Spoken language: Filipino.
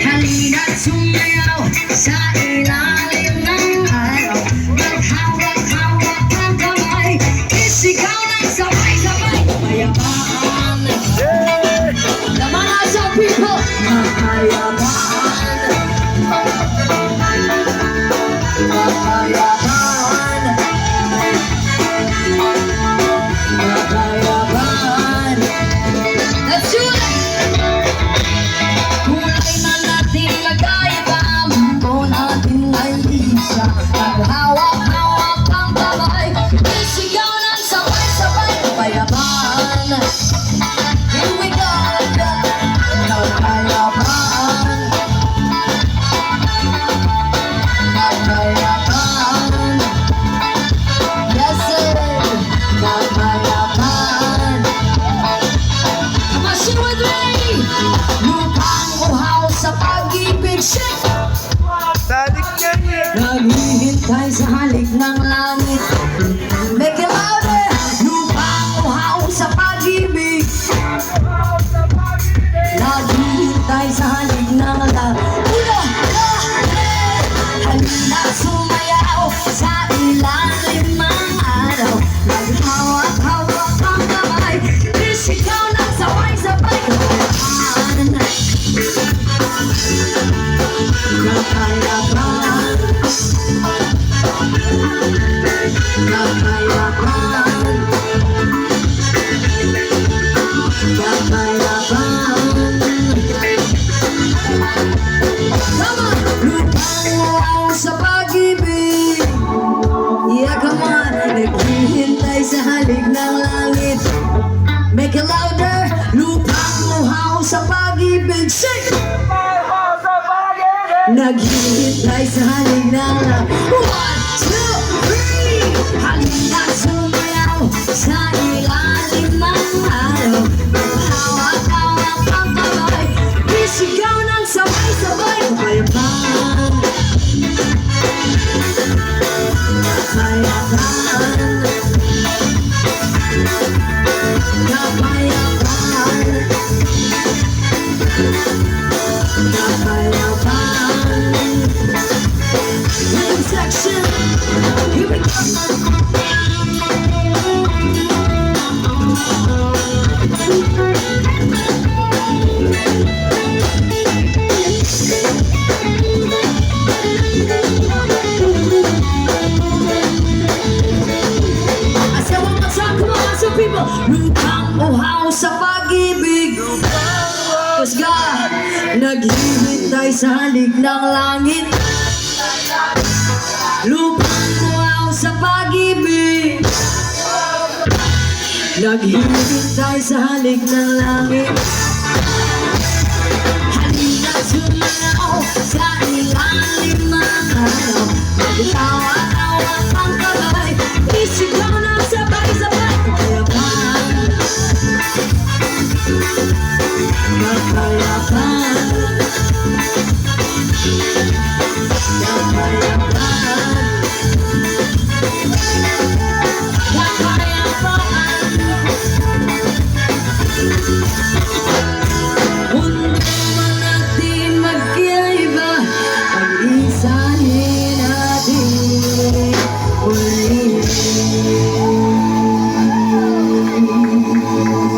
Halina't sumayaw sa ilalim ng araw. Maghawak-hawak ang kamay, isigaw ng sabay-sabay. Kapayapaan, the mga people. Kapayapaan, kapayapaan, kapayapaan. Let's do it! Kulay na natin magkaiba, mundo natin ay isa. Maghawak-hawak ang kamay, isigaw ng sabay-sabay. Kapayapaan, here we go. Kapayapaan, kapayapaan, yes sir. Kapayapaan. Come on, sing with me. Lupang uhaw sa pag-ibig, shake. Salik yan eh. Naghihintay sa halik ng langit. Make it louder. Lupang uhaw sa pag-ibig. Naghihintay sa halik ng langit. Halina sumayaw sa ilalim ng araw. Maghawak-hawak ang kamay, isigaw ng sabay-sabay. Kapayapaan, kapayapaan, kapayapaan. Come on! Lupang uhaw sa pag-ibig. Yeah, come on! Naghihintay sa halik ng langit. Make it louder! Lupang uhaw sa pag-ibig. Shake! Naghihintay sa halik ng langit. 1, 2, 3! Halina sumayaw sa ilalim ng araw. Hawak-hawak ang kamay, isigaw ng sabay-sabay. Kapayapaan, kapayapaan, kapayapaan, kapayapaan. Rhythm section, here we go. I said one more time, come on, some people. Lupang uhaw sa pag-ibig. Cause God, naghihintay sa halik ng langit. Lupang uhaw sa pag-ibig. Naghihintay sa halik ng langit. Halina't sumayaw sa ilalim ng araw. Maghawak-hawak ang kamay, isigaw ng sabay-sabay. Kapayapaan, kapayapaan, kapayapaan.